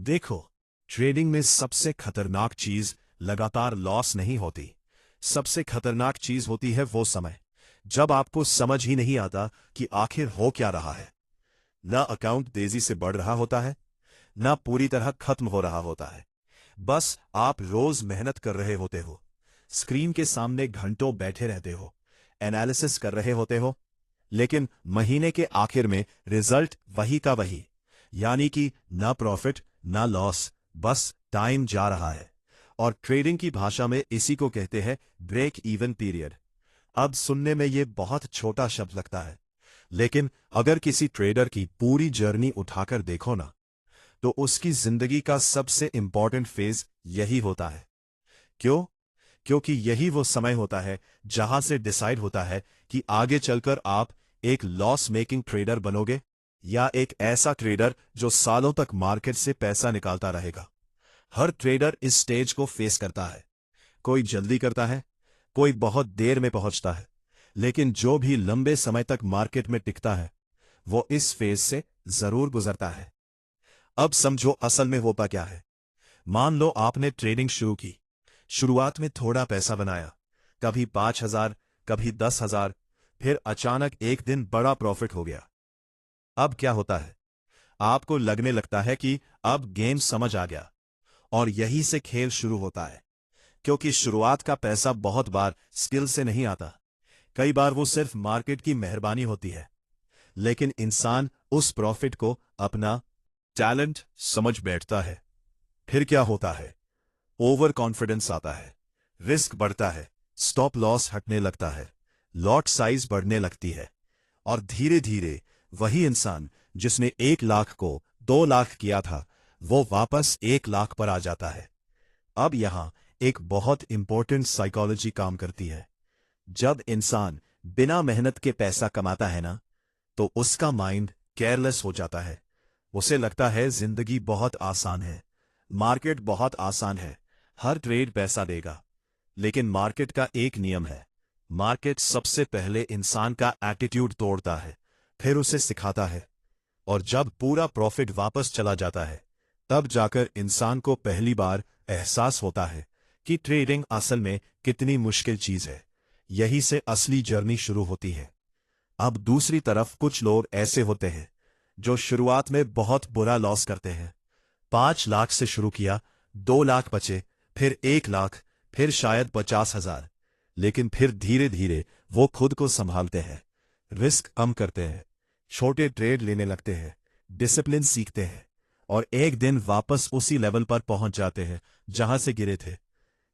देखो, ट्रेडिंग में सबसे खतरनाक चीज लगातार लॉस नहीं होती। सबसे खतरनाक चीज होती है वो समय जब आपको समझ ही नहीं आता कि आखिर हो क्या रहा है। ना अकाउंट तेजी से बढ़ रहा होता है, ना पूरी तरह खत्म हो रहा होता है। बस आप रोज मेहनत कर रहे होते हो, स्क्रीन के सामने घंटों बैठे रहते हो, एनालिसिस कर रहे होते हो, लेकिन महीने के आखिर में रिजल्ट वही का वही, यानी कि ना प्रॉफिट ना लॉस, बस टाइम जा रहा है। और ट्रेडिंग की भाषा में इसी को कहते हैं ब्रेक इवन पीरियड। अब सुनने में ये बहुत छोटा शब्द लगता है, लेकिन अगर किसी ट्रेडर की पूरी जर्नी उठाकर देखो ना, तो उसकी जिंदगी का सबसे इंपॉर्टेंट फेज यही होता है। क्यों? क्योंकि यही वो समय होता है जहां से डिसाइड होता है कि आगे चलकर आप एक लॉस मेकिंग ट्रेडर बनोगे या एक ऐसा ट्रेडर जो सालों तक मार्केट से पैसा निकालता रहेगा। हर ट्रेडर इस स्टेज को फेस करता है। कोई जल्दी करता है, कोई बहुत देर में पहुंचता है, लेकिन जो भी लंबे समय तक मार्केट में टिकता है वो इस फेज से जरूर गुजरता है। अब समझो असल में होता क्या है। मान लो आपने ट्रेडिंग शुरू की। शुरुआत में थोड़ा पैसा बनाया, कभी 5,000, कभी 10,000, फिर अचानक एक दिन बड़ा प्रॉफिट हो गया। अब क्या होता है? आपको लगने लगता है कि अब गेम समझ आ गया, और यहीं से खेल शुरू होता है। क्योंकि शुरुआत का पैसा बहुत बार स्किल से नहीं आता, कई बार वो सिर्फ मार्केट की मेहरबानी होती है। लेकिन इंसान उस प्रॉफिट को अपना टैलेंट समझ बैठता है। फिर क्या होता है? ओवर कॉन्फिडेंस आता है, रिस्क बढ़ता है, स्टॉप लॉस हटने लगता है, लॉट साइज बढ़ने लगती है, और धीरे धीरे वही इंसान जिसने 1 लाख को 2 लाख किया था, वो वापस 1 लाख पर आ जाता है। अब यहां एक बहुत इंपॉर्टेंट साइकोलॉजी काम करती है। जब इंसान बिना मेहनत के पैसा कमाता है ना, तो उसका माइंड केयरलेस हो जाता है। उसे लगता है जिंदगी बहुत आसान है, मार्केट बहुत आसान है, हर ट्रेड पैसा देगा। लेकिन मार्केट का एक नियम है। मार्केट सबसे पहले इंसान का एटीट्यूड तोड़ता है, फिर उसे सिखाता है। और जब पूरा प्रॉफिट वापस चला जाता है, तब जाकर इंसान को पहली बार एहसास होता है कि ट्रेडिंग असल में कितनी मुश्किल चीज है। यही से असली जर्नी शुरू होती है। अब दूसरी तरफ कुछ लोग ऐसे होते हैं जो शुरुआत में बहुत बुरा लॉस करते हैं। 5 लाख से शुरू किया, 2 लाख बचे, फिर 1 लाख, फिर शायद 50,000। लेकिन फिर धीरे धीरे वो खुद को संभालते हैं, रिस्क कम करते हैं, छोटे ट्रेड लेने लगते हैं, डिसिप्लिन सीखते हैं, और एक दिन वापस उसी लेवल पर पहुंच जाते हैं जहां से गिरे थे।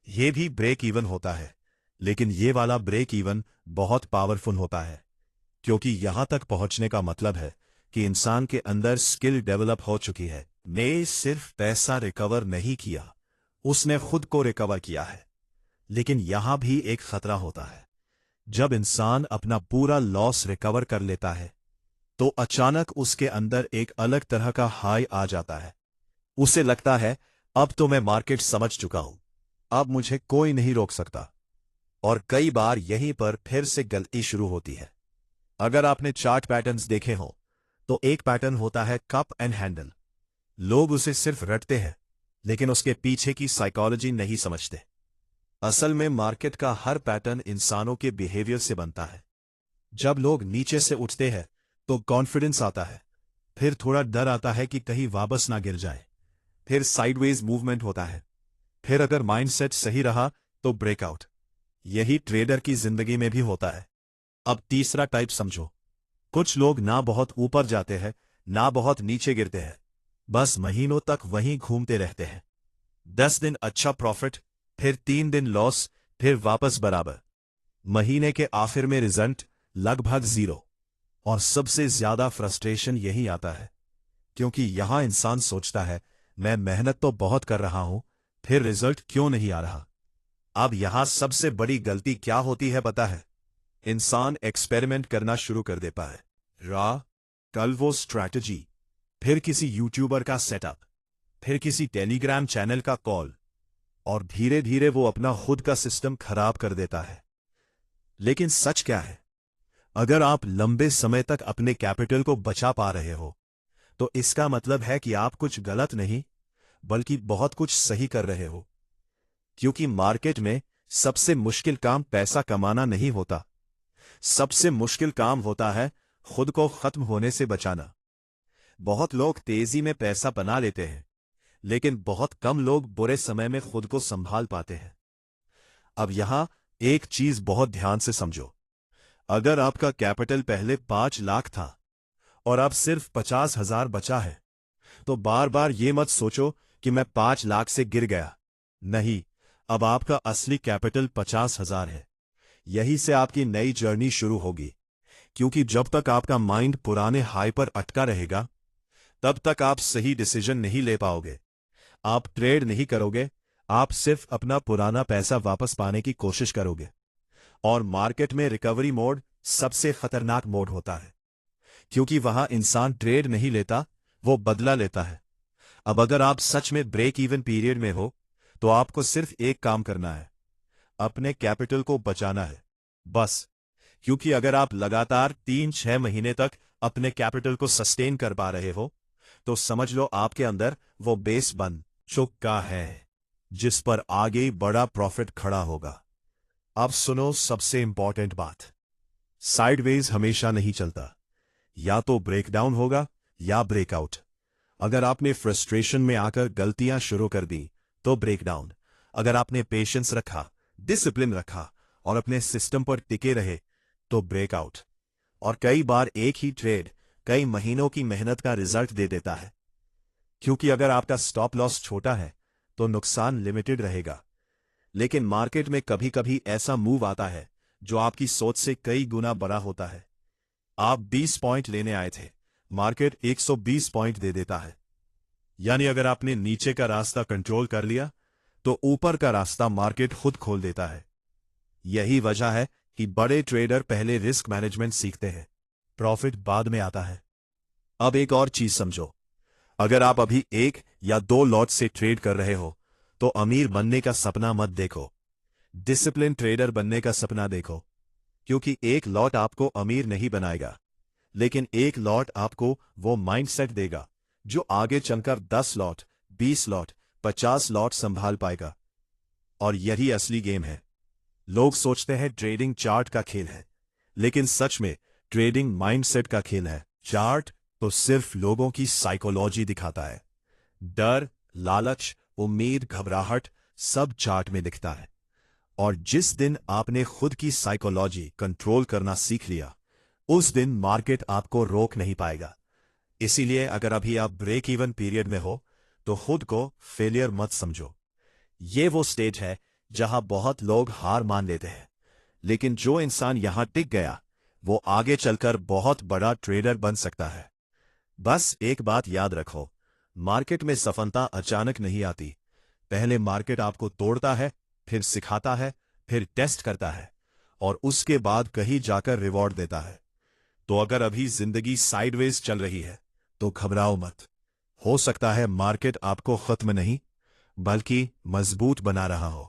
ये भी ब्रेक इवन होता है, लेकिन ये वाला ब्रेक इवन बहुत पावरफुल होता है। क्योंकि यहां तक पहुंचने का मतलब है कि इंसान के अंदर स्किल डेवलप हो चुकी है। ने सिर्फ पैसा रिकवर नहीं किया, उसने खुद को रिकवर किया है। लेकिन यहां भी एक खतरा होता है। जब इंसान अपना पूरा लॉस रिकवर कर लेता है, तो अचानक उसके अंदर एक अलग तरह का हाई आ जाता है। उसे लगता है अब तो मैं मार्केट समझ चुका हूं, अब मुझे कोई नहीं रोक सकता। और कई बार यहीं पर फिर से गलती शुरू होती है। अगर आपने चार्ट पैटर्न्स देखे हो, तो एक पैटर्न होता है कप एंड हैंडल। लोग उसे सिर्फ रटते हैं, लेकिन उसके पीछे की साइकोलॉजी नहीं समझते। असल में मार्केट का हर पैटर्न इंसानों के बिहेवियर से बनता है। जब लोग नीचे से उठते हैं तो कॉन्फिडेंस आता है, फिर थोड़ा डर आता है कि कहीं वापस ना गिर जाए, फिर साइडवेज मूवमेंट होता है, फिर अगर माइंडसेट सही रहा तो ब्रेकआउट। यही ट्रेडर की जिंदगी में भी होता है। अब तीसरा टाइप समझो। कुछ लोग ना बहुत ऊपर जाते हैं, ना बहुत नीचे गिरते हैं, बस महीनों तक वहीं घूमते रहते हैं। 10 दिन अच्छा प्रॉफिट, फिर 3 दिन लॉस, फिर वापस बराबर। महीने के आखिर में रिजल्ट लगभग जीरो। और सबसे ज्यादा फ्रस्ट्रेशन यही आता है, क्योंकि यहां इंसान सोचता है मैं मेहनत तो बहुत कर रहा हूं, फिर रिजल्ट क्यों नहीं आ रहा। अब यहां सबसे बड़ी गलती क्या होती है पता है? इंसान एक्सपेरिमेंट करना शुरू कर देता है। कल वो स्ट्रैटेजी, फिर किसी यूट्यूबर का सेटअप, फिर किसी टेलीग्राम चैनल का कॉल, और धीरे धीरे वो अपना खुद का सिस्टम खराब कर देता है। लेकिन सच क्या है? अगर आप लंबे समय तक अपने कैपिटल को बचा पा रहे हो, तो इसका मतलब है कि आप कुछ गलत नहीं, बल्कि बहुत कुछ सही कर रहे हो। क्योंकि मार्केट में सबसे मुश्किल काम पैसा कमाना नहीं होता। सबसे मुश्किल काम होता है खुद को खत्म होने से बचाना। बहुत लोग तेजी में पैसा बना लेते हैं, लेकिन बहुत कम लोग बुरे समय में खुद को संभाल पाते हैं। अब यहां एक चीज बहुत ध्यान से समझो। अगर आपका कैपिटल पहले 5 लाख था और अब सिर्फ 50,000 बचा है, तो बार बार ये मत सोचो कि मैं 5 लाख से गिर गया। नहीं, अब आपका असली कैपिटल 50,000 है। यही से आपकी नई जर्नी शुरू होगी। क्योंकि जब तक आपका माइंड पुराने हाई पर अटका रहेगा, तब तक आप सही डिसीजन नहीं ले पाओगे। आप ट्रेड नहीं करोगे, आप सिर्फ अपना पुराना पैसा वापस पाने की कोशिश करोगे। और मार्केट में रिकवरी मोड सबसे खतरनाक मोड होता है, क्योंकि वहां इंसान ट्रेड नहीं लेता, वो बदला लेता है। अब अगर आप सच में ब्रेक इवन पीरियड में हो, तो आपको सिर्फ एक काम करना है, अपने कैपिटल को बचाना है, बस। क्योंकि अगर आप लगातार 3-6 महीने तक अपने कैपिटल को सस्टेन कर पा रहे हो, तो समझ लो आपके अंदर वो बेस बन चुका है जिस पर आगे बड़ा प्रॉफिट खड़ा होगा। अब सुनो सबसे इंपॉर्टेंट बात, साइडवेज हमेशा नहीं चलता। या तो ब्रेकडाउन होगा या ब्रेकआउट। अगर आपने फ्रस्ट्रेशन में आकर गलतियां शुरू कर दी तो ब्रेकडाउन। अगर आपने पेशेंस रखा, डिसिप्लिन रखा और अपने सिस्टम पर टिके रहे तो ब्रेकआउट। और कई बार एक ही ट्रेड कई महीनों की मेहनत का रिजल्ट दे देता है। क्योंकि अगर आपका स्टॉप लॉस छोटा है तो नुकसान लिमिटेड रहेगा। लेकिन मार्केट में कभी कभी ऐसा मूव आता है जो आपकी सोच से कई गुना बड़ा होता है। आप 20 पॉइंट लेने आए थे, मार्केट 120 पॉइंट दे देता है। यानी अगर आपने नीचे का रास्ता कंट्रोल कर लिया, तो ऊपर का रास्ता मार्केट खुद खोल देता है। यही वजह है कि बड़े ट्रेडर पहले रिस्क मैनेजमेंट सीखते हैं, प्रॉफिट बाद में आता है। अब एक और चीज समझो, अगर आप अभी 1 या 2 लॉट से ट्रेड कर रहे हो, तो अमीर बनने का सपना मत देखो, डिसिप्लिन ट्रेडर बनने का सपना देखो। क्योंकि एक लॉट आपको अमीर नहीं बनाएगा, लेकिन एक लॉट आपको वो माइंडसेट देगा जो आगे चलकर 10 लॉट, 20 लॉट, 50 लॉट संभाल पाएगा। और यही असली गेम है। लोग सोचते हैं ट्रेडिंग चार्ट का खेल है, लेकिन सच में ट्रेडिंग माइंडसेट का खेल है। चार्ट तो सिर्फ लोगों की साइकोलॉजी दिखाता है। डर, लालच, उम्मीद, घबराहट सब चार्ट में दिखता है। और जिस दिन आपने खुद की साइकोलॉजी कंट्रोल करना सीख लिया, उस दिन मार्केट आपको रोक नहीं पाएगा। इसीलिए अगर अभी आप ब्रेक इवन पीरियड में हो, तो खुद को फेलियर मत समझो। ये वो स्टेज है जहां बहुत लोग हार मान लेते हैं, लेकिन जो इंसान यहां टिक गया, वो आगे चलकर बहुत बड़ा ट्रेडर बन सकता है। बस एक बात याद रखो, मार्केट में सफलता अचानक नहीं आती। पहले मार्केट आपको तोड़ता है, फिर सिखाता है, फिर टेस्ट करता है, और उसके बाद कहीं जाकर रिवॉर्ड देता है। तो अगर अभी जिंदगी साइडवेज चल रही है, तो घबराओ मत। हो सकता है मार्केट आपको खत्म नहीं, बल्कि मजबूत बना रहा हो।